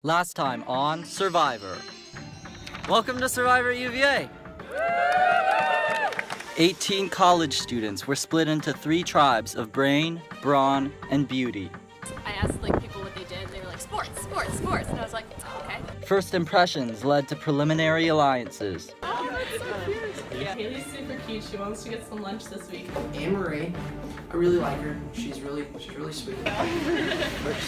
Last time on Survivor. Welcome to Survivor UVA! 18 college students were split into 3 tribes of brain, brawn, and beauty. I asked people what they did, and they were like, sports, and I was like, oh, okay. First impressions led to preliminary alliances. Oh, that's so cute. Yeah, Haley's super cute. She wants to get some lunch this week. Anne-Marie, I really like her. She's really sweet.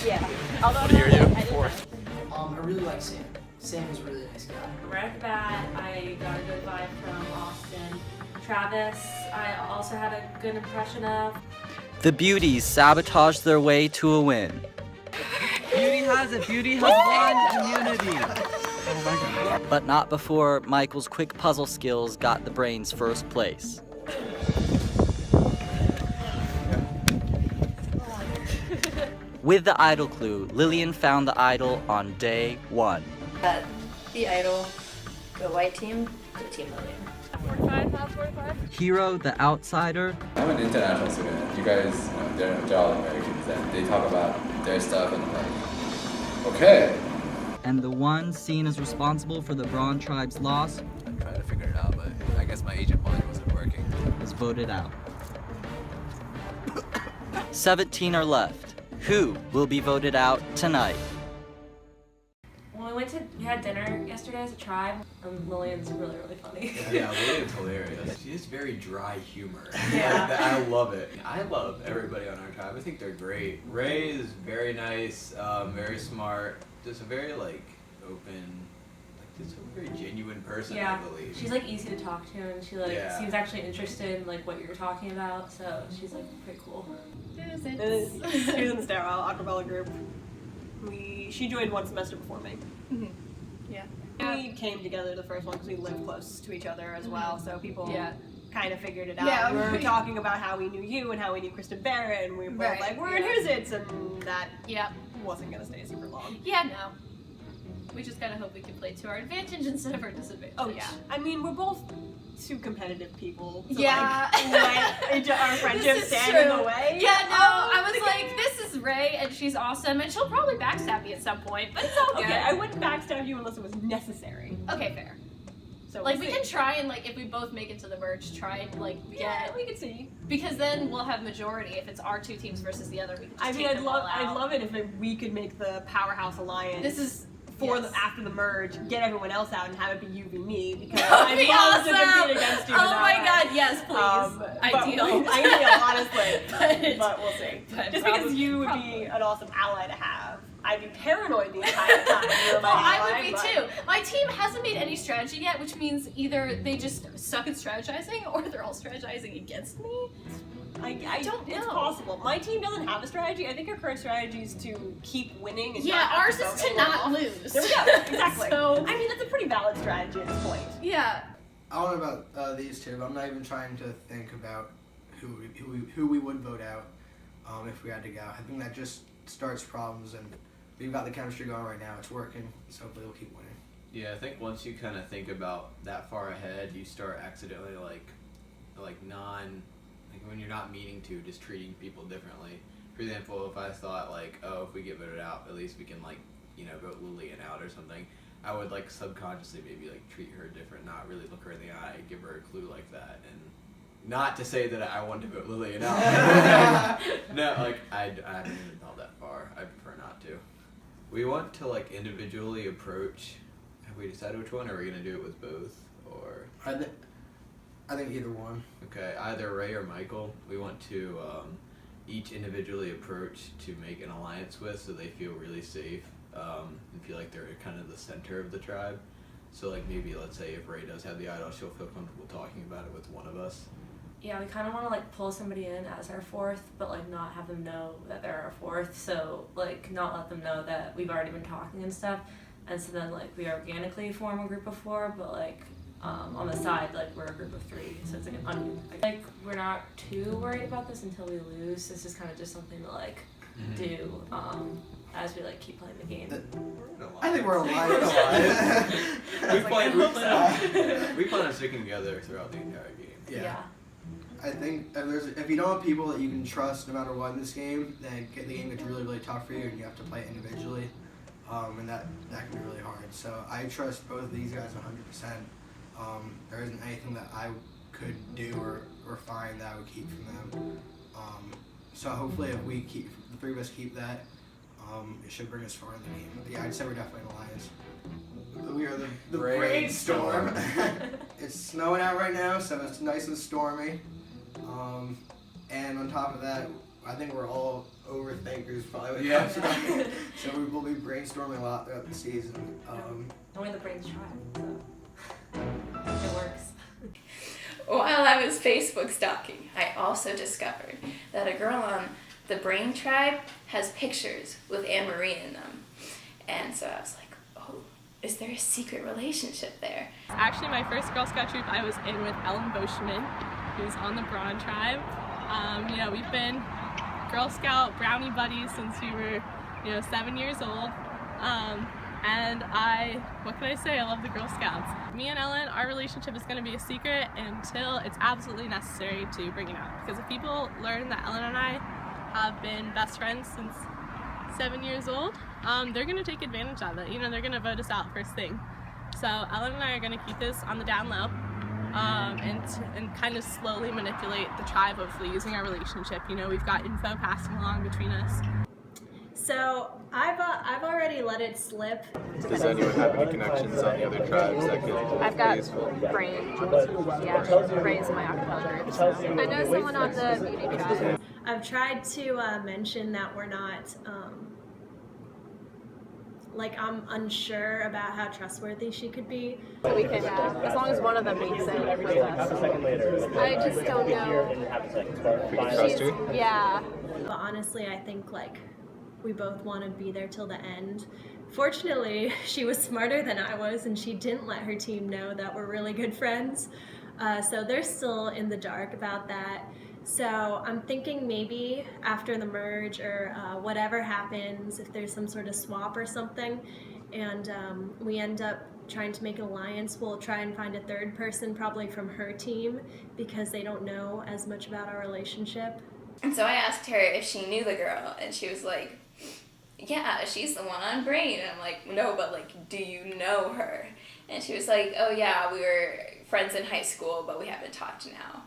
Yeah. Although what are you doing? Fourth. I really like Sam. Sam is a really nice guy. Right off the bat, I got a good vibe from Austin. Travis, I also had a good impression of. The beauties sabotaged their way to a win. Beauty has it. Beauty has won immunity. Oh my God. But not before Michael's quick puzzle skills got the brains first place. With the idol clue, Lillian found the idol on day 1. The idol, the white team, the team Lillian. 45, how's 45? Hero, the outsider. I'm an international student. You guys, they're all Americans, and they talk about their stuff and like, okay. And the one seen as responsible for the Brawn tribe's loss I'm trying to figure it out, but I guess my agent mind wasn't working. was voted out. 17 are left. Who will be voted out tonight? When we had dinner yesterday as a tribe, Lillian's really funny. Yeah, Lillian's hilarious. She has very dry humor. Yeah. I love it. I love everybody on our tribe. I think they're great. Ray is very nice, very smart, just a very open, just a very genuine person, Yeah, I believe. she's easy to talk to, and she Yeah. seems actually interested in what you're talking about. So she's pretty cool. She was in the Sterile Acapella group. She joined 1 semester before me. Mm-hmm. Yeah. We came together the first one because we live close to each other as well, so people Yeah. kind of figured it out. Yeah, We were right. talking about how we knew you and how we knew Kristen Barrett, and we were both Right, like, we're in yeah. Who's and that Yeah. wasn't going to stay super long. Yeah, no. We just gotta hope we can play to our advantage instead of our disadvantage. Oh yeah. I mean, we're both 2 competitive people to Yeah. let our friendship This is stand in true. the way. Yeah, no, of I was the like, game. this is Ray, and she's awesome, and she'll probably backstab me at some point, but it's all good. Okay, I wouldn't backstab you unless it was necessary. Okay, fair. So We we'll see. can try and if we both make it to the merge, try and Yeah, get, we could see. because then we'll have majority. If it's our 2 teams versus the other, we can just I mean, take them all out. I'd love it if we could make the Powerhouse Alliance. This is for yes. after the merge, get everyone else out and have it be you v me because That would I'd be love to awesome! compete against you. Oh in that my way. god, yes, please. Ideal. Ideal, honestly. But we'll see. But Just because you would be an awesome ally to have. I'd be paranoid the entire time. You're my Well, I ally, would be but- too. My team hasn't made any strategy yet, which means either they just suck at strategizing or they're all strategizing against me. I don't It's know. possible. My team doesn't have a strategy. I think our current strategy is to keep winning. And Yeah, not have ours to is vote to anyone not off. lose. There we go. Exactly. So- I mean, that's a pretty valid strategy at this point. Yeah. I don't know about these two, but I'm not even trying to think about who we would vote out if we had to go. I think that just starts problems, and we've got the chemistry going right now. It's working, so hopefully we'll keep winning. Yeah, I think once you kind of think about that far ahead, you start accidentally when you're not meaning to, just treating people differently. For example, if I thought oh, if we get voted out, at least we can vote Lillian out or something, I would subconsciously maybe treat her different, not really look her in the eye, give her a clue like that, and not to say that I want to vote Lillian out. No, I haven't even thought that far. I prefer not to. We want to individually approach. Have we decided which one? Or are we gonna do it with both? Or I think either one. okay, either Ray or Michael. We want to each individually approach to make an alliance with, so they feel really safe and feel like they're kind of the center of the tribe. So maybe let's say if Ray does have the idol, she'll feel comfortable talking about it with one of us. Yeah, we kind of want to pull somebody in as our 4th, but not have them know that they're our 4th. So not let them know that we've already been talking and stuff. And so then we organically form a group of 4, but on the side we're a group of 3. So it's we're not too worried about this until we lose. This is kind of just something to do as we keep playing the game. I think we're alive. We plan on sticking together throughout the entire game. Yeah. I think if you don't have people that you can trust no matter what in this game, then the game gets really, really tough for you, and you have to play it individually. and that can be really hard. So I trust both of these guys 100%. There isn't anything that I could do or find that I would keep from them. So hopefully if the three of us keep that, it should bring us far in the game. But yeah, I'd say we're definitely an alliance. We are the brainstorm. It's snowing out right now, so it's nice and stormy. And on top of that, I think we're all overthinkers probably when it comes to that. So we will be brainstorming a lot throughout the season. Only the brains try, so it works. While I was Facebook stalking, I also discovered that a girl on the Brain Tribe has pictures with Anne-Marie in them. And so I was like, oh, is there a secret relationship there? Actually, my first Girl Scout troop I was in with Ellen Boschman, who's on the Braun Tribe. We've been Girl Scout brownie buddies since we were, 7 years old. And what can I say? I love the Girl Scouts. Me and Ellen, our relationship is going to be a secret until it's absolutely necessary to bring it out. Because if people learn that Ellen and I have been best friends since 7 years old, they're going to take advantage of it. They're going to vote us out first thing. So Ellen and I are going to keep this on the down low and kind of slowly manipulate the tribe, hopefully using our relationship. We've got info passing along between us. So I've already let it slip. Does anyone have any connections on the other tribes that could I've got Brain. Yeah, Brain's my acapella group. So. I know someone on the beauty tribe. I've tried to mention that we're not, I'm unsure about how trustworthy she could be. So we can, as long as one of them makes it with us. I just don't know. we can trust her? Yeah. But honestly, I think we both want to be there till the end. Fortunately, she was smarter than I was, and she didn't let her team know that we're really good friends. So they're still in the dark about that. So I'm thinking maybe after the merge or whatever happens, if there's some sort of swap or something, and we end up trying to make an alliance, we'll try and find a third person, probably from her team, because they don't know as much about our relationship. And so I asked her if she knew the girl, and she was like, yeah, she's the one on Brain. And I'm like, no, but do you know her? And she was like, oh yeah, we were friends in high school, but we haven't talked now.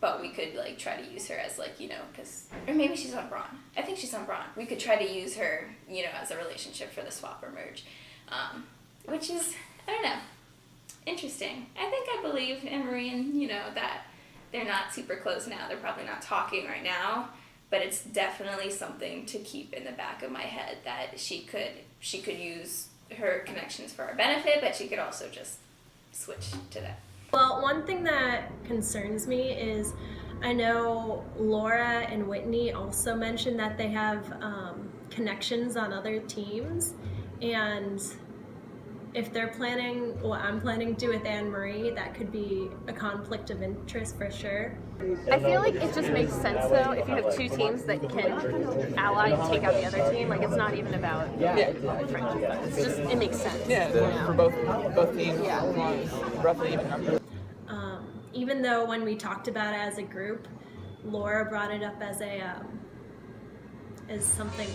But we could try to use her as or maybe she's on Braun. I think she's on Braun. We could try to use her, as a relationship for the swap or merge, which is, I don't know, interesting. I think I believe Anne-Marie and, that they're not super close now. They're probably not talking right now, but it's definitely something to keep in the back of my head that she could use her connections for our benefit, but she could also just switch to that. Well, one thing that concerns me is I know Laura and Whitney also mentioned that they have connections on other teams, and if they're planning what I'm planning to do with Anne-Marie, that could be a conflict of interest for sure. I feel like it just makes sense though if you have two teams that can ally and take out the other team. It's not even about friendship. It's just, it makes sense. Yeah, for both teams. Yeah. Roughly even numbers. Even though when we talked about it as a group, Laura brought it up as something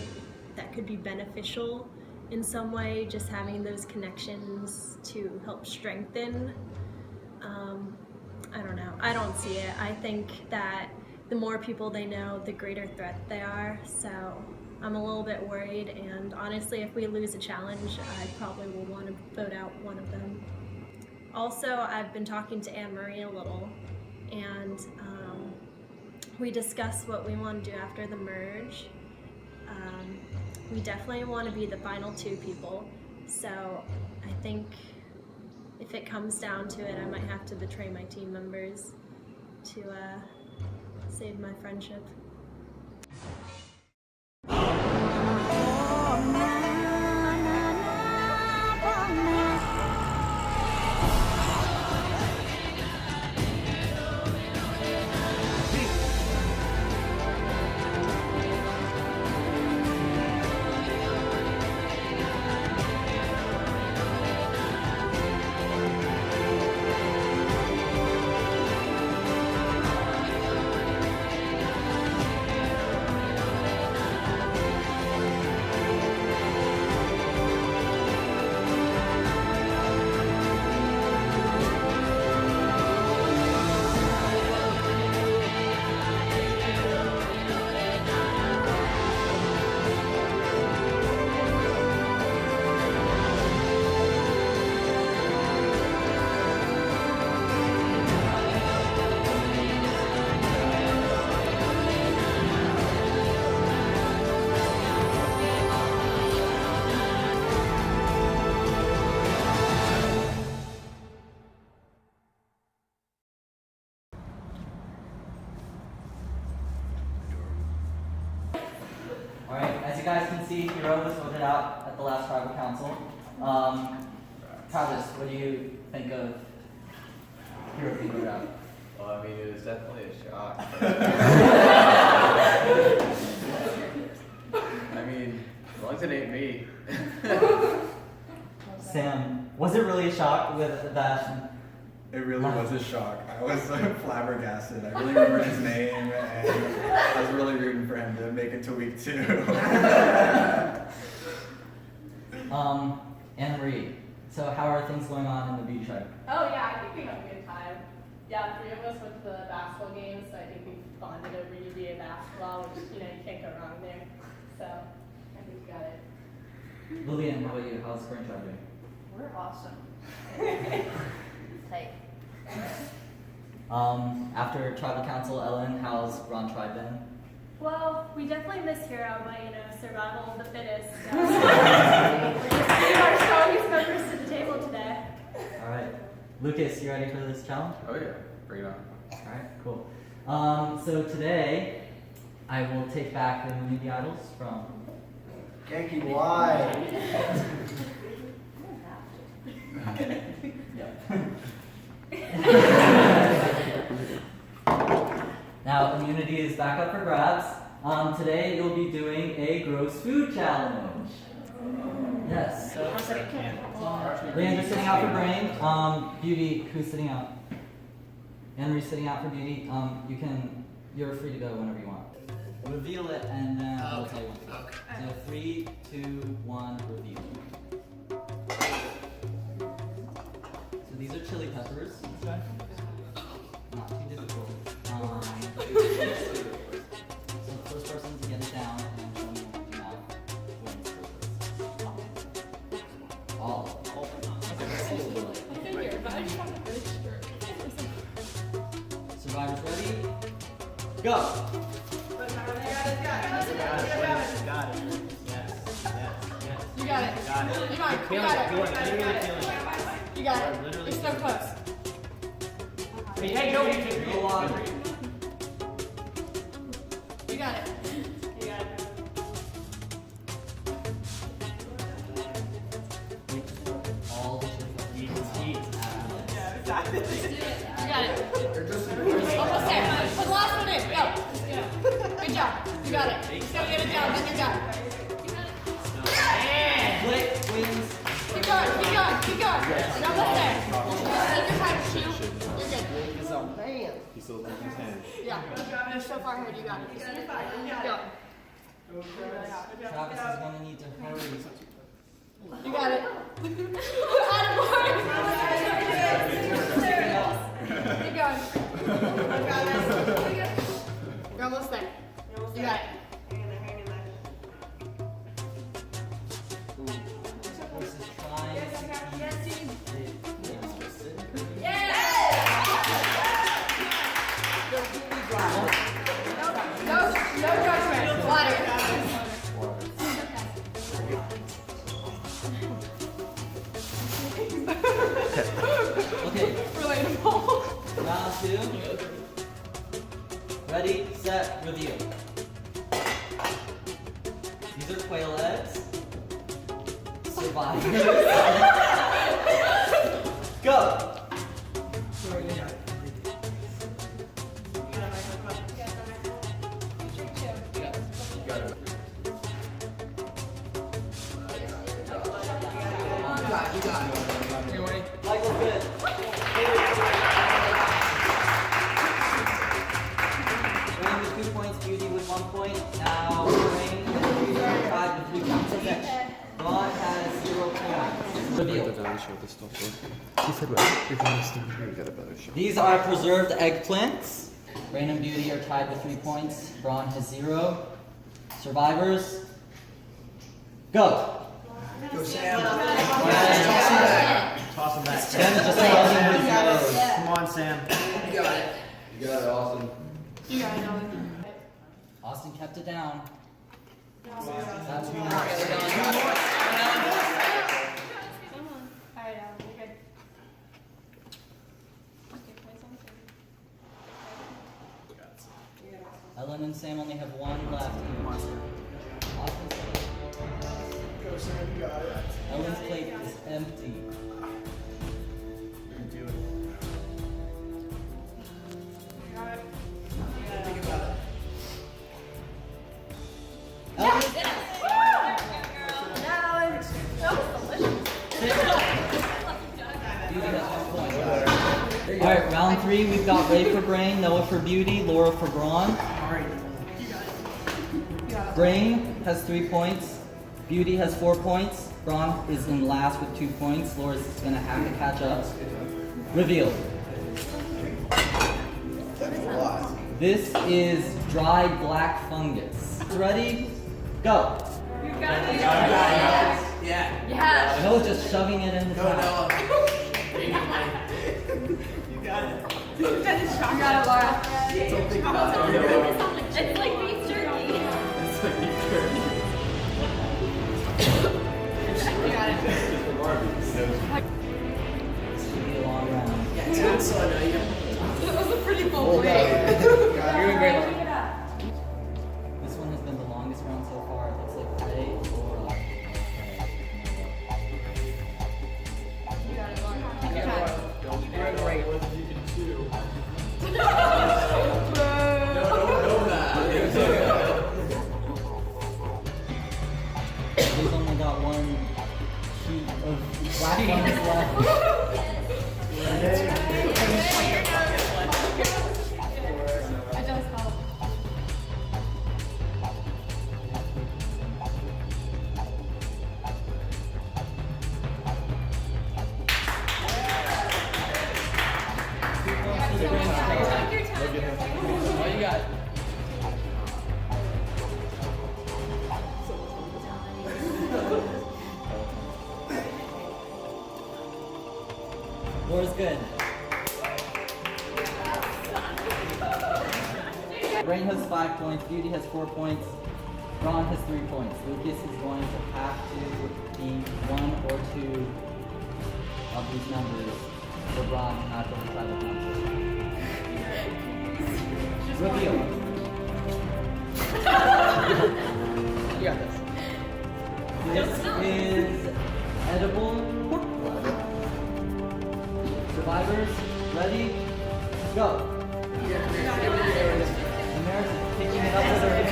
that could be beneficial in some way, just having those connections to help strengthen. I don't know. I don't see it. I think that the more people they know, the greater threat they are. So I'm a little bit worried, and honestly, if we lose a challenge, I probably will want to vote out one of them. Also, I've been talking to Anne-Marie a little, and we discussed what we want to do after the merge. We definitely want to be the final two people, so I think if it comes down to it, I might have to betray my team members to save my friendship. see Hero was voted out at the last tribal council. Travis, what do you think of Hero being voted out? Well, I mean, it was definitely a shock. I mean, as long as it ain't me. Sam, was it really a shock with that? It really was a shock. I was flabbergasted. I really remember his name, and I was really rooting for him to make it to week 2. Anne-Marie, so how are things going on in the beauty tribe? Oh yeah, I think we have a good time. Yeah, 3 of us went to the basketball games, so I think we bonded over UVA basketball, which, you can't go wrong there. So, I think we got it. Lillian, how about you? How's Spring Tribe doing? We're awesome. Tight. After tribal council, Ellen, how's Ron Tribe been? Well, we definitely miss Hero, but survival of the fittest. So we're just getting our strongest members to the table today. All right. Lucas, you ready for this challenge? Oh yeah, bring it on. All right, cool. So today, I will take back the movie idols from Genki, why? Now, immunity is back up for grabs. Today, you'll be doing a gross food challenge. Yes. So, Leandra's sitting out for brain. Beauty, who's sitting out? Henry's sitting out for beauty. You're free to go whenever you want. Reveal it, and then I'll tell you when. Okay. So 3, 2, 1, reveal. So these are chili peppers. Not too difficult. So the first person to get it down and show me what you have wins first. All. Survivors ready? Go! You got it. You got it. You got it. It's so close. Hey, go! Go on. You got it. You got it. All the chili peppers. Yeah, exactly. You got it. Almost there. Put the last one in. Go. Good job. You got it. Just gotta get it down. Then you're done. Blake wins. Keep going. Keep going. Keep going. You're almost there. Keep your time, shoot. You're good. He's still thinking his hand. Yeah. You're so far ahead. You got it. Go. Travis is going to need to hurry. You got it. Keep going. You're almost there. You got it. This is trying 16. No judgment. Water. Okay. Relatable. Round 2. Ready, set, reveal. These are quail eggs. Survivors. Go! Michael, good. Rain with 2 points, Beauty with 1 point. Now, Rain and Beauty are tied with 3 points. Okay. Ron has 0 points. Reveal. These are preserved eggplants. Rain and Beauty are tied with 3 points. Ron has 0. Survivors. Go. Go, Sam. Toss him back. Sam is just holding his nose. Come on, Sam. You got it. You got it, Austin. You got it, Owen. Austin kept it down. That's Alright, you're good. Ellen and Sam only have 1 left. Austin said it. Ellen's plate is empty. Alright, round 3, we've got Ray for Brain, Noah for Beauty, Laura for Brawn. Brain has 3 points, Beauty has 4 points, Brawn is in last with 2 points, Laura's gonna have to catch up. Reveal. This is dried black fungus. Ready? Go! You got it. Yeah. Noah's just shoving it in the mouth. You got it, Laura. It's like beef jerky. You got it. This should be a long round. That was a pretty full plate. You're doing great. This one has been the longest round so far. It looks like Ray, Laura, You got it, Laura. Take your Yeah, time. Laura. You're great. We've only got one sheet of black fungus left. It does help. Oh, you got it. Laura's good. Brain has 5 points, Beauty has 4 points, Ron has 3 points. Lucas is going to have to be 1 or 2 of these numbers for Ron to not go to tribal council. Reveal. You got this. This is edible. Survivors, ready? Go. America's picking it up with her hands.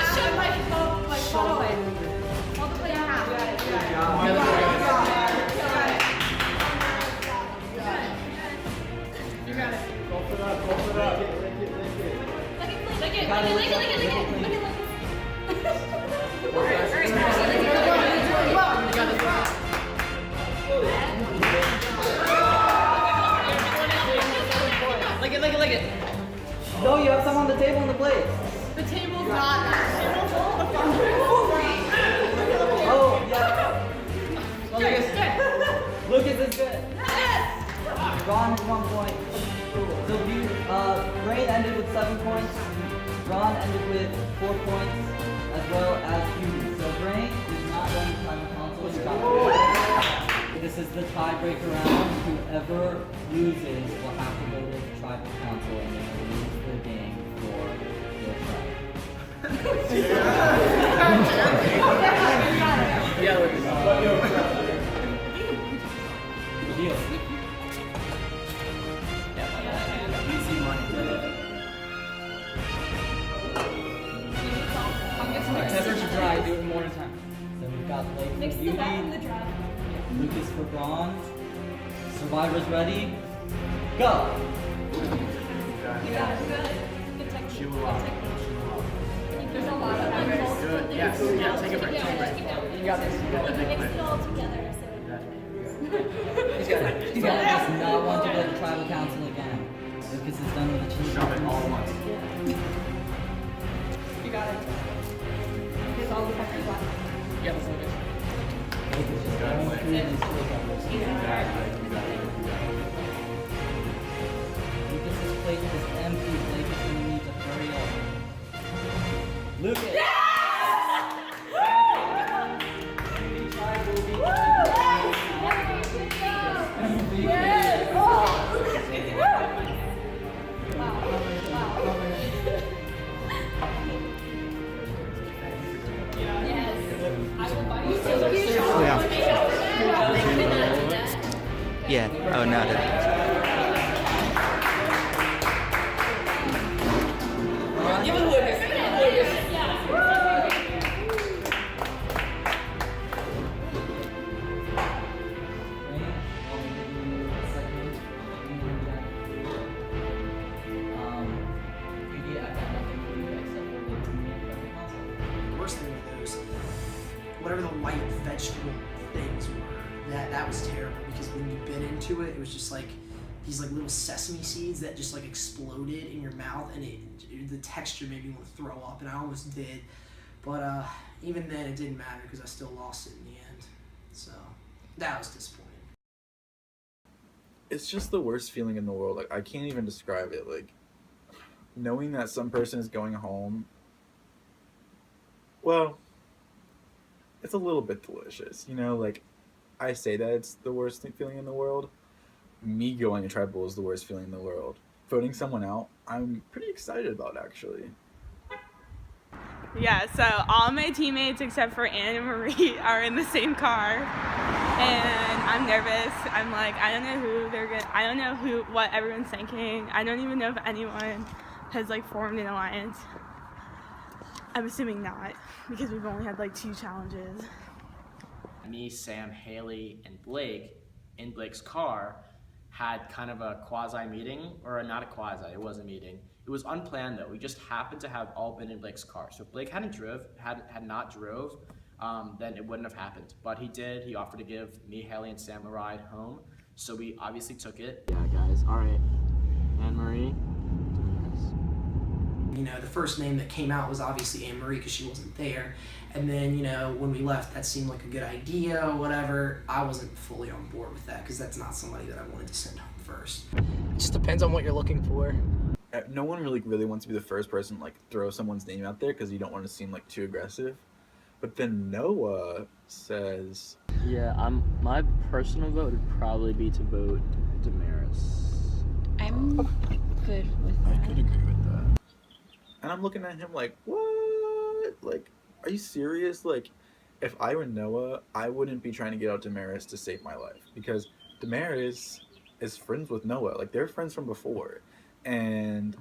Shove my phone away. Hold the plate in half. You got it. You got it. Open it up, open it up. Lick it. Got it. Lick it. Lick it. No, you have some on the table and the plate. The table's not. Oh, yeah. Good. Lucas is good. Ron has 1 point. So Brain ended with 7 points. Ron ended with 4 points, as well as Beauty. So Brain is not going to tribal council. He got it. This is the tiebreaker round. Whoever loses will have to go to the tribal council and they will lose the game for their tribe. Yeah, Lucas. Deal. Peppers are dry. Do it one more time. So we've got Blake for Mix Beauty, the back and the dry. Lucas for Bronze. Survivors ready? Go! You got it. Good technique. There's a lot of numbers. Good. Yes. Yeah. Take a break. Take a break. You got this. You got this. Mix it all together. He's got it. He's gonna just not want to go to tribal council again. Lucas is done with the cheese. Shove it all at once. You got it. Here's all the peppers left. You got this, Lucas. Lucas is just going through these chili peppers. Lucas's plate is empty. Blake is gonna need to hurry up. Lucas! Beauty tribe will be Yeah. Oh, noted. Worst thing with those, whatever the white vegetable things were, that was terrible because when you bit into it, it was just like these like little sesame seeds that just like exploded in your mouth, and the texture made me want to throw up, and I almost did. But even then, it didn't matter because I still lost it in the end. So that was disappointing. It's just the worst feeling in the world. Like, I can't even describe it. Like, knowing that some person is going home, well, it's a little bit delicious, you know? Like, I say that it's the worst feeling in the world. Me going to tribal is the worst feeling in the world. Voting someone out, I'm pretty excited about, actually. Yeah, so all my teammates except for Anna Marie are in the same car, and I'm nervous. I'm like, I don't know who they're good. I don't know what everyone's thinking. I don't even know if anyone has like formed an alliance. I'm assuming not, because we've only had like 2 challenges. Me, Sam, Haley, and Blake in Blake's car had kind of a quasi meeting, or not a quasi, it was a meeting. It was unplanned though. We just happened to have all been in Blake's car. So if Blake had not drove, then it wouldn't have happened. But he did. He offered to give me, Haley, and Sam a ride home. So we obviously took it. Yeah, guys. All right. Anne-Marie. You know, the first name that came out was obviously Anne-Marie because she wasn't there. And then, you know, when we left, that seemed like a good idea or whatever. I wasn't fully on board with that because that's not somebody that I wanted to send home first. It just depends on what you're looking for. No one really wants to be the first person to, like, throw someone's name out there because you don't want to seem, like, too aggressive. But then Noah says... Yeah, my personal vote would probably be to vote Damaris. I'm good with that. I could agree with that. And I'm looking at him like, what? Like, are you serious? Like, if I were Noah, I wouldn't be trying to get out Damaris to save my life. Because Damaris is friends with Noah. Like, they're friends from before. And,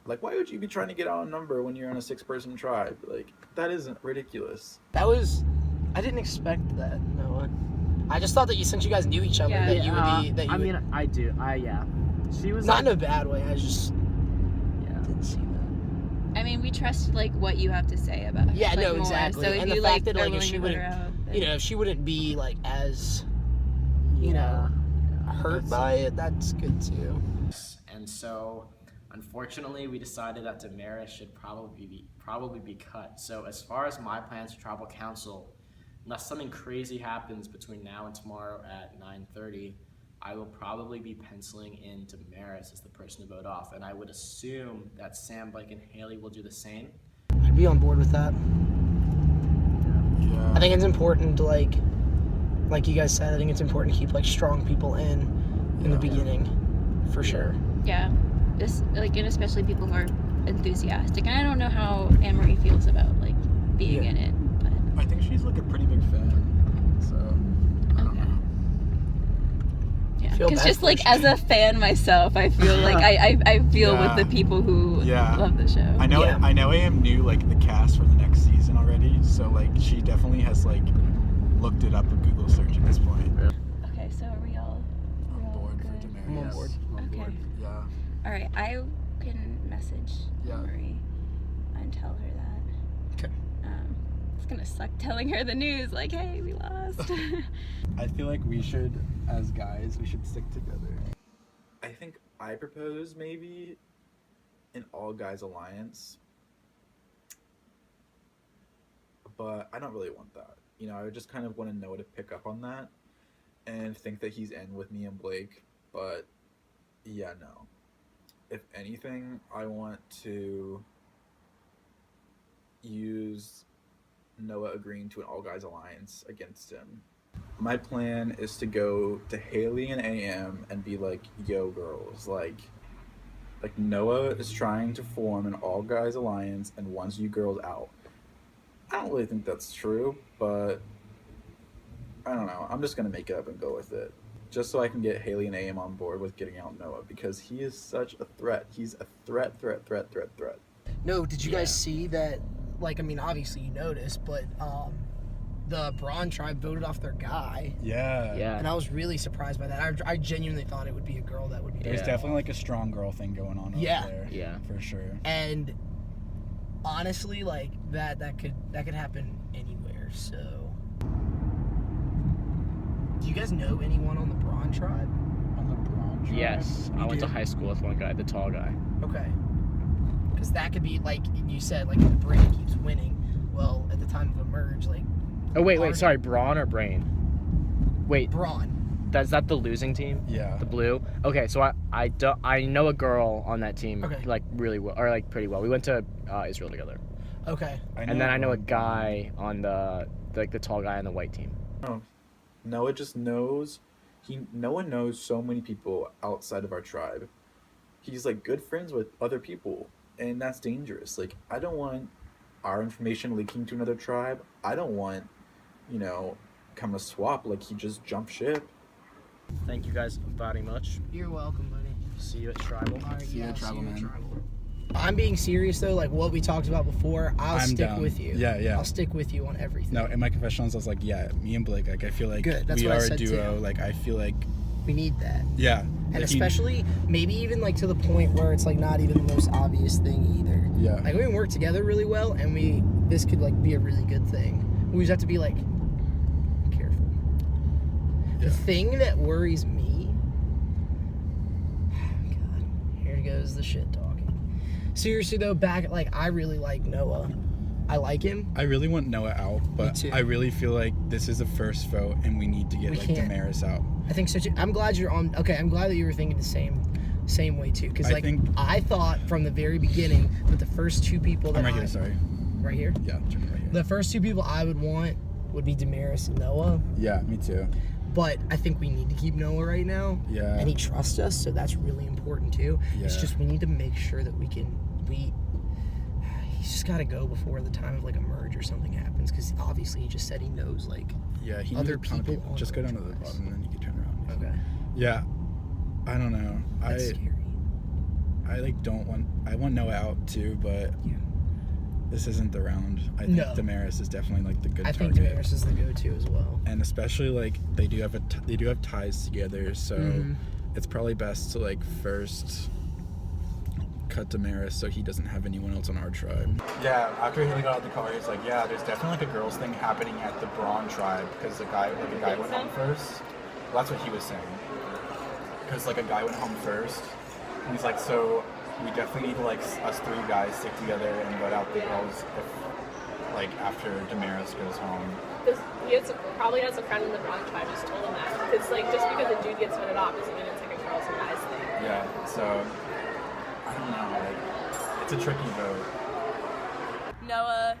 like, why would you be trying to get out a number when you're on a 6-person tribe? Like, that isn't ridiculous. I didn't expect that, Noah. I just thought that since you guys knew each other, that you would be... I do. Yeah. She was... Not in a bad way, I just... didn't see that. I mean, we trust like what you have to say about her. Yeah, like, no, more. exactly. So if and you the fact that are like if willing she to vote wouldn't, her out, then... you know, if she wouldn't be like as, you know, hurt by it, that's good too. And so, unfortunately, we decided that Damaris should probably be cut. So as far as my plans for tribal council, unless something crazy happens between now and tomorrow at 9:30, I will probably be penciling in Damaris as the person to vote off, and I would assume that Sam, Blake, and Haley will do the same. I'd be on board with that. Yeah. I think it's important to like you guys said, I think it's important to keep like strong people in the beginning, for sure. Yeah, just like, and especially people who are enthusiastic. And I don't know how Anne-Marie feels about like being in it, but I think she's like a pretty big fan, so I don't know. yeah, because just like as a fan myself, I feel like I feel with the people who love the show. I know AM knew like the cast for the next season already, so like she definitely has like looked it up in Google search at this point. Okay, so are we all On board good? for Damaris. I'm on board. Okay. Yeah. All right, I can message Marie and tell her that. Okay. It's gonna suck telling her the news, like, hey, we lost. I feel like we should, as guys, we should stick together. I think I propose maybe an all-guys alliance, but I don't really want that. You know, I just kind of want to know to pick up on that and think that he's in with me and Blake, but yeah, no. If anything, I want to use Noah agreeing to an all-guys alliance against him. My plan is to go to Haley and AM and be like, yo, girls, like Noah is trying to form an all-guys alliance and wants you girls out. I don't really think that's true, but I don't know. I'm just going to make it up and go with it. just so I can get Haley and AM on board with getting out Noah, because he is such a threat. He's a threat. No, did you guys see that? Like, I mean, obviously you noticed, but the Braun tribe voted off their guy. Yeah. And I was really surprised by that. I genuinely thought it would be a girl that would be. There's definitely like a strong girl thing going on over there. Yeah. For sure. And honestly, like that could happen anywhere. So, do you guys know anyone on the Braun tribe? Yes, I went to high school with one guy, the tall guy. Okay. Because that could be, like you said, like if the brain keeps winning, well, at the time of a merge, like... Oh, wait, sorry, Braun or Brain? Wait. Braun. Is that the losing team? Yeah. The blue? Okay, so I know a girl on that team, like, really well, or, like, pretty well. We went to Israel together. Okay. And then I know a guy on the tall guy on the white team. Oh, Noah just knows... Noah knows so many people outside of our tribe. He's, like, good friends with other people. And that's dangerous. Like, I don't want our information leaking to another tribe. I don't want, come to swap. Like, he just jumped ship. Thank you guys very much. You're welcome, buddy. See you at Tribal. All right, See you at Tribal, man. I'm being serious, though. Like, what we talked about before, I'll stick down. with you. Yeah. I'll stick with you on everything. No, in my confessionals, I was like, yeah, me and Blake, like, I feel like Good. That's we what I are a said, duo. too. Like, I feel like... We need that. Yeah. And like especially, maybe even, like, to the point where it's, like, not even the most obvious thing either. Yeah. Like, we can work together really well, and this could, like, be a really good thing. We just have to be, like, careful. Yeah. The thing that worries me... God, here goes the shit talking. Seriously, though, I really like Noah. I like him. I really want Noah out, but too. I really feel like this is the first vote, and we need to get, We like, can't. Damaris out. I think so, too. I'm glad you're on... Okay, I'm glad that you were thinking the same way, too. Because, like, I thought from the very beginning that the first two people that I'm right here, sorry. Right here? Yeah, check it right here. The first two people I would want would be Damaris and Noah. Yeah, me too. But I think we need to keep Noah right now. Yeah. And he trusts us, so that's really important too. It's Yeah. just we need to make sure that he's just got to go before the time of like a merge or something happens, because obviously he just said he knows like Yeah, he other needs a ton of people. Just go down to the bottom, and then you can turn around. Okay. Yeah, I don't know. That's scary. I want Noah out too, but this isn't the round. I think Damaris is definitely like the good I target. think Damaris is the go-to as well. And especially like they do have ties together, so it's probably best to like first cut Damaris so he doesn't have anyone else on our tribe. Yeah, after he got out of the car, he's like, yeah, there's definitely like a girls thing happening at the Braun tribe because the guy went home first. Well, that's what he was saying. Because like a guy went home first, and he's like, so we definitely need to like us three guys stick together and vote out the girls if like after Damaris goes home. He probably has a friend in the Braun tribe just told him that. Because like just because a dude gets voted off doesn't mean it's like a girls and guys thing. Yeah, so I don't know, like it's a tricky vote. Noah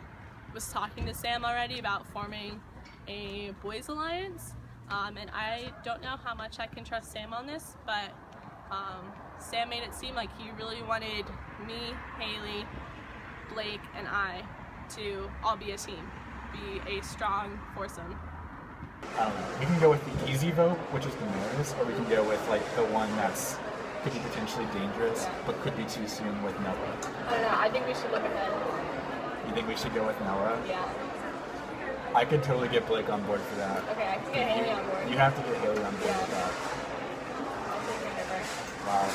was talking to Sam already about forming a boys alliance, and I don't know how much I can trust Sam on this, but Sam made it seem like he really wanted me, Haley, Blake, and I to all be a team, be a strong foursome. I don't know. We can go with the easy vote, which is Damaris, or we can go with like the one that's could be potentially dangerous, but could be too soon with Noah. I don't know, I think we should look ahead. You think we should go with Noah? Yeah. I could totally get Blake on board for that. Okay, I can get Haley on board. You have to get Haley on board with that. I'll take her over. Wow.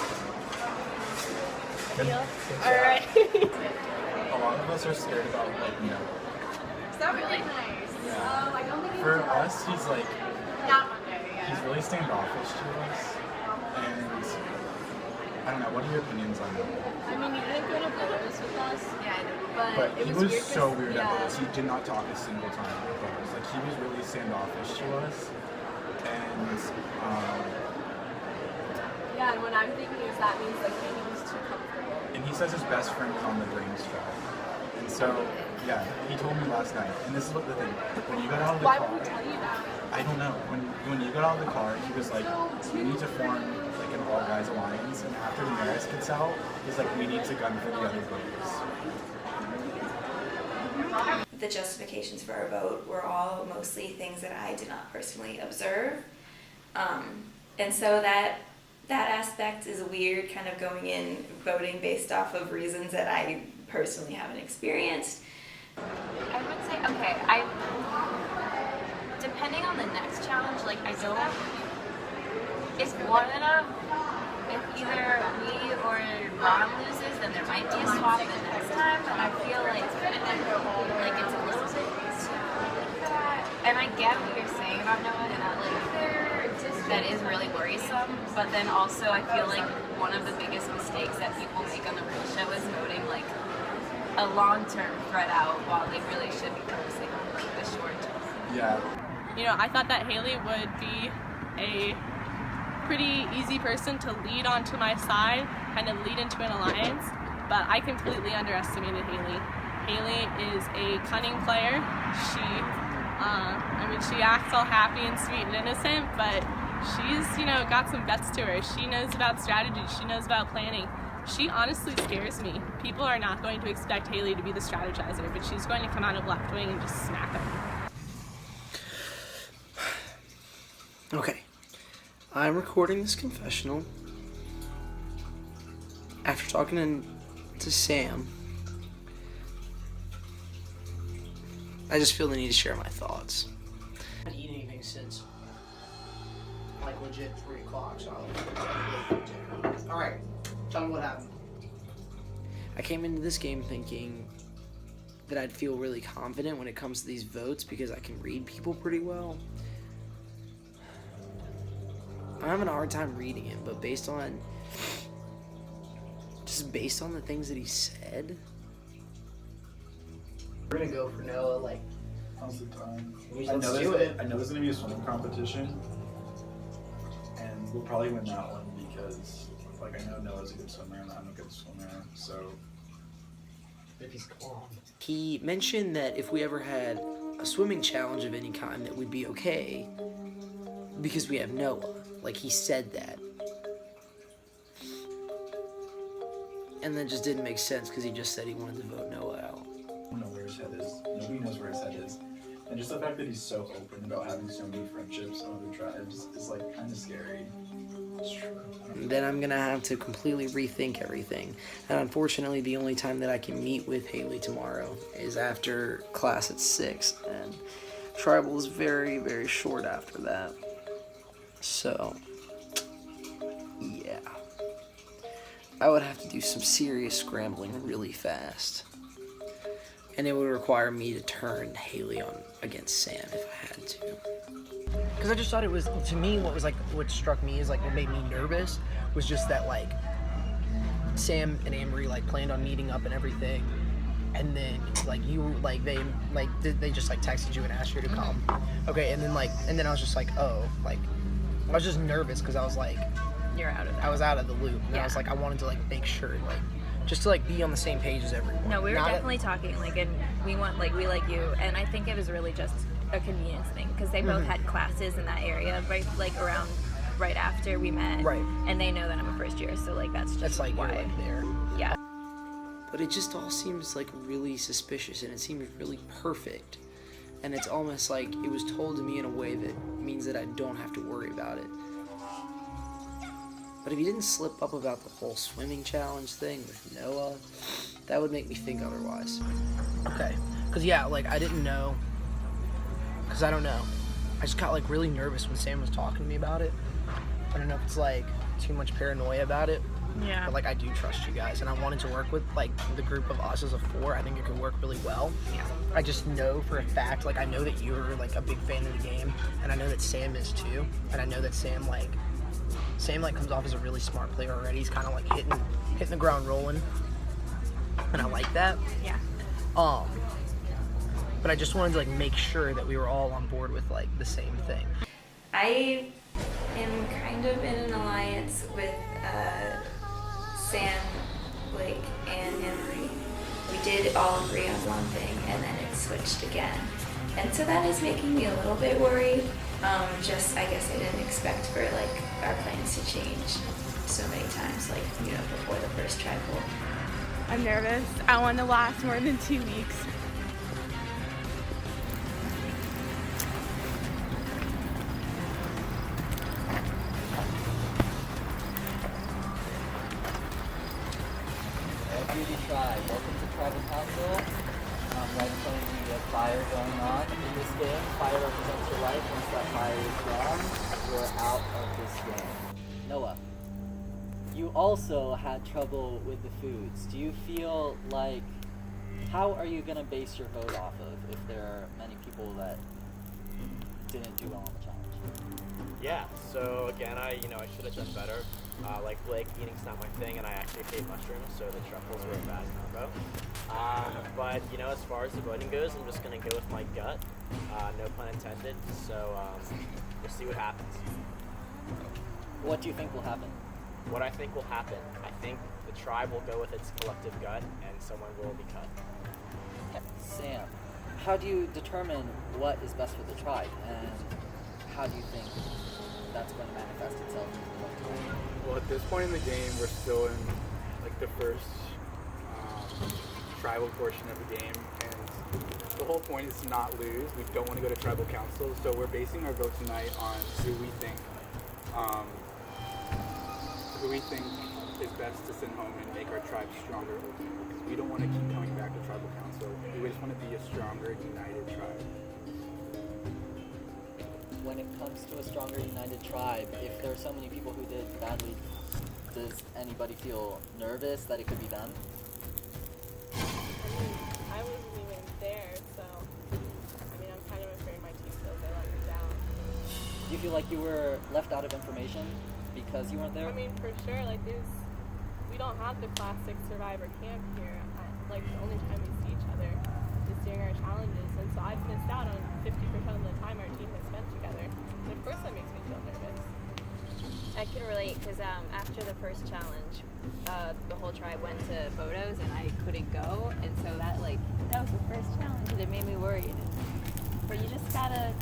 Alright. A lot of us are scared about like Noah. Is that really nice? Yeah. I don't think For us, he's like, not Monday, yeah. he's really standoffish to us. And I don't know, what are your opinions on that? I mean, you didn't go to Billers with us. Yeah, I know. But it he was was weird so 'cause- weird yeah. at us. He did not talk a single time with us. Like, he was really standoffish to us. And, Yeah, and what I'm thinking is that means like maybe he's too comfortable. and he says his best friend is on the Brains tribe. And so, yeah, he told me last night. And this is what the thing, when you got out of the Why car, would he tell you that? I don't know. When you got out of the car, he was like, we need to form like an all guys alliance. And after Damaris gets out, he's like, we need to gun for the other boys. The justifications for our vote were all mostly things that I did not personally observe. And so that aspect is weird, kind of going in voting based off of reasons that I personally haven't experienced. I would say, okay, depending on the next challenge, like I don't, if either me or Ron loses, then there might be a swap the next time, but I feel like it's a little bit too early for that. And I get what you're saying about Noah, and that is really worrisome, but then also I feel like one of the biggest mistakes that people make on the real show is voting like a long-term threat out while they really should be focusing on like the short term. Yeah. You know, I thought that Haley would be a pretty easy person to lead onto my side, kind of lead into an alliance, but I completely underestimated Haley. Haley is a cunning player. She acts all happy and sweet and innocent, but she's, got some guts to her. She knows about strategy. She knows about planning. She honestly scares me. People are not going to expect Haley to be the strategizer, but she's going to come out of left wing and just smack them. Okay. I'm recording this confessional after talking to Sam. I just feel the need to share my thoughts. I haven't eaten anything since like legit 3 o'clock, so alright, tell me what happened. I came into this game thinking that I'd feel really confident when it comes to these votes because I can read people pretty well. I'm having a hard time reading it, but based on the things that he said, we're gonna go for Noah. Like, how's the time? I know there's gonna be a swimming competition, and we'll probably win that one because, like, I know Noah's a good swimmer and I'm a good swimmer, so. If he's calm. He mentioned that if we ever had a swimming challenge of any kind, that we'd be okay because we have Noah. Like, he said that. And that just didn't make sense because he just said he wanted to vote Noah out. I don't know where his head is. Nobody knows where his head is. And just the fact that he's so open about having so many friendships on other tribes is like kind of scary. It's true. Then I'm gonna have to completely rethink everything. And unfortunately, the only time that I can meet with Haley tomorrow is after class at 6. And tribal is very, very short after that. So, yeah. I would have to do some serious scrambling really fast. And it would require me to turn Haley on against Sam if I had to. Because I just thought it was, to me, what struck me is, like, what made me nervous was just that, like, Sam and Amory, like, planned on meeting up and everything. And then, like, they just, like, texted you and asked you to come. Okay, and then I was just like, oh, like, I was just nervous because I was like, you're out of it. I was out of the loop. And I was like, I wanted to, like, make sure, like, just to, like, be on the same page as everyone. No, we were definitely talking, like, and we like you, and I think it was really just a convenience thing, because they both had classes in that area, right after we met. Right. And they know that I'm a first year, so, like, that's like, why. you're, like, there. Yeah. But it just all seems, like, really suspicious, and it seems really perfect. And it's almost like it was told to me in a way that means that I don't have to worry about it. But if he didn't slip up about the whole swimming challenge thing with Noah, that would make me think otherwise. Okay. Because, yeah, like, I didn't know. Because I don't know. I just got, like, really nervous when Sam was talking to me about it. I don't know if it's, like, too much paranoia about it. Yeah. But, like, I do trust you guys. And I wanted to work with, like, the group of us as a 4. I think it could work really well. Yeah. I just know for a fact, like, I know that you're, like, a big fan of the game. And I know that Sam is, too. And I know that Sam comes off as a really smart player already. He's kind of like hitting the ground rolling, and I like that. Yeah. But I just wanted to, like, make sure that we were all on board with, like, the same thing. I am kind of in an alliance with Sam, Blake, and Henry. We did all agree on one thing, and then it switched again. And so that is making me a little bit worried. I guess I didn't expect for, like, our plans to change so many times, like, before the first tribal. I'm nervous. I want to last more than 2 weeks. tribe. Welcome to Tribal Council. Right in front of you, you have fire going on. In this game, fire represents your life. Once that fire is gone, you're out of this game. Noah, you also had trouble with the foods. Do you feel like, how are you going to base your vote off of if there are many people that didn't do well on the challenge? Yeah, so again, I should have done better. Like Blake, eating's not my thing, and I actually hate mushrooms, so the truffles were a bad combo. But as far as the voting goes, I'm just gonna go with my gut. No pun intended. So we'll see what happens. What do you think will happen? What I think will happen, I think the tribe will go with its collective gut, and someone will be cut. Sam, how do you determine what is best for the tribe, and how do you think that's going to manifest itself in the vote? Well, at this point in the game, we're still in like the first tribal portion of the game, and the whole point is to not lose. We don't want to go to tribal council, so we're basing our vote tonight on who we think is best to send home and make our tribe stronger ultimately. Because we don't want to keep coming back to tribal council. We just want to be a stronger, united tribe. When it comes to a stronger, united tribe, if there are so many people who did badly, does anybody feel nervous that it could be done? I wasn't even there, so I'm kind of afraid my team feels they let me down. Do you feel like you were left out of information because you weren't there? For sure, we don't have the classic survivor camp here. The only time we see each other is during our challenges, and so I've missed out on 50% of the time our team has spent together. And of course that makes me feel nervous. I can relate because after the first challenge, the whole tribe went to photos and I couldn't go, and so that was the first challenge and it made me worried. But you just gotta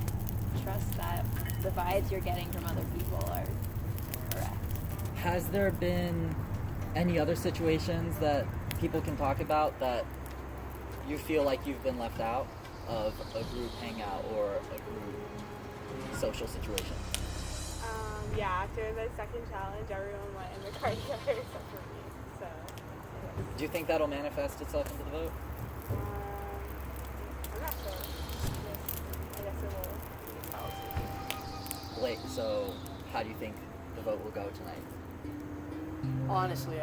trust that the vibes you're getting from other people are correct. Has there been any other situations that people can talk about that you feel like you've been left out of a group hangout or a group social situation? Yeah, after the second challenge, everyone went in the car together except for me. So. Do you think that'll manifest itself into the vote? I'm not sure. I guess it will. Blake, so how do you think the vote will go tonight? Honestly,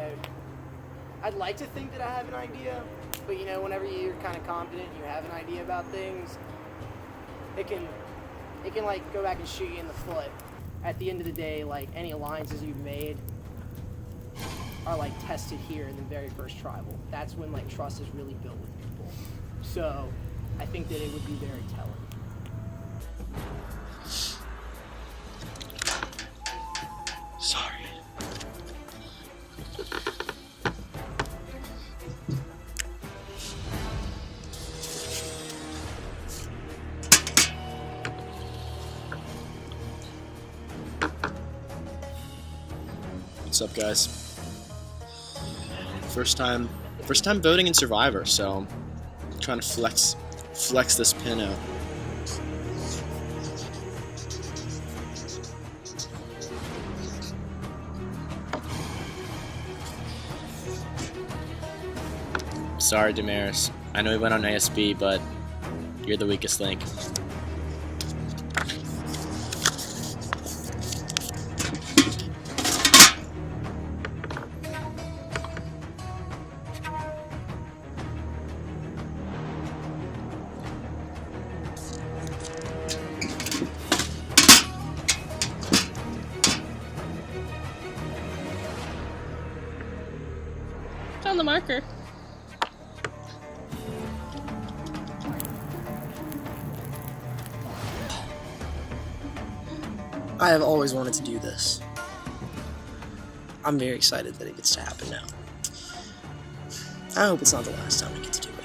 I'd like to think that I have an idea, but whenever you're kind of confident, you have an idea about things, it can go back and shoot you in the foot. At the end of the day, any alliances you've made are tested here in the very first tribal. That's when trust is really built with people. So I think that it would be very telling. Sorry. What's up, guys? First time voting in Survivor, so I'm trying to flex this pin out. Sorry, Damaris. I know we went on ASB, but you're the weakest link. Found the marker. I have always wanted to do this. I'm very excited that it gets to happen now. I hope it's not the last time I get to do it.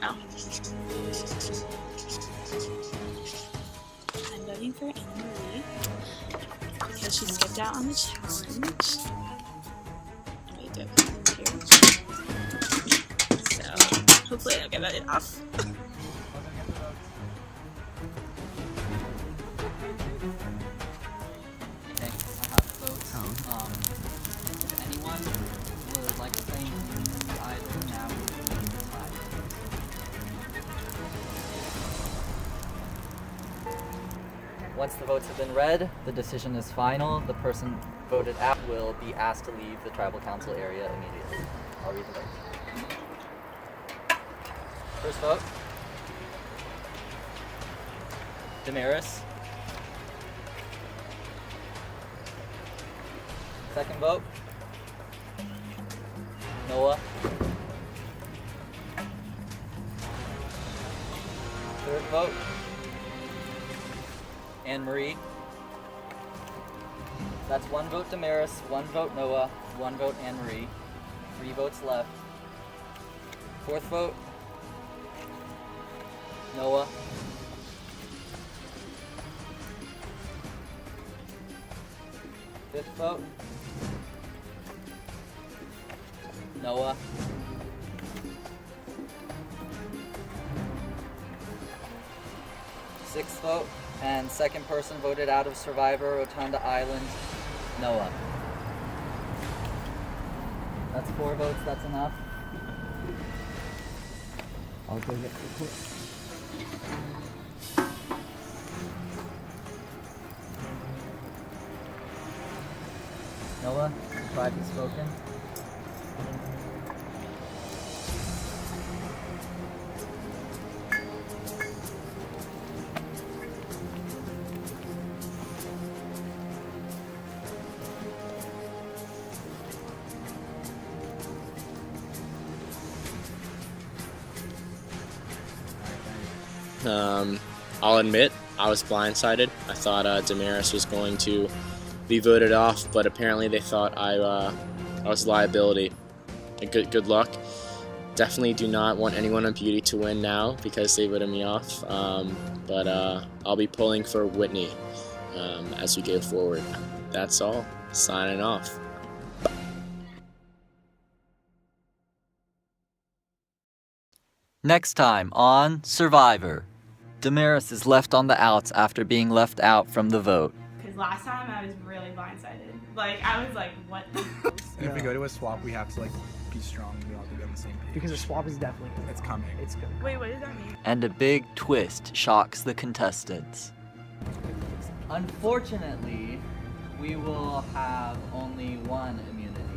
Oh. I'm voting for Anne-Marie because she skipped out on the challenge. Wait, do I put it here? So, hopefully I'll get that off. Thanks. Once the votes have been read, the decision is final. The person voted out will be asked to leave the tribal council area immediately. I'll read the votes. First vote. Damaris. Second vote. Noah. Third vote. Anne-Marie. That's 1 vote Damaris, 1 vote Noah, 1 vote Anne-Marie. 3 votes left. Fourth vote. Noah. Fifth vote. Noah. Sixth vote, and second person voted out of Survivor, Rotunda Island, Noah. That's 4 votes, that's enough. I'll go get the report. Noah, the tribe has spoken. I'll admit, I was blindsided. I thought Damaris was going to be voted off, but apparently they thought I was a liability. Good luck. Definitely do not want anyone on Beauty to win now because they voted me off. But I'll be pulling for Whitney as we go forward. That's all. Signing off. Next time on Survivor, Damaris is left on the outs after being left out from the vote. Because last time I was really blindsided. Like, I was like, what the And if we go to a swap, we have to like be strong. We all have to be on the same page. Because a swap is definitely It's coming. It's good. Wait, what does that mean? And a big twist shocks the contestants. Unfortunately, we will have only 1 immunity.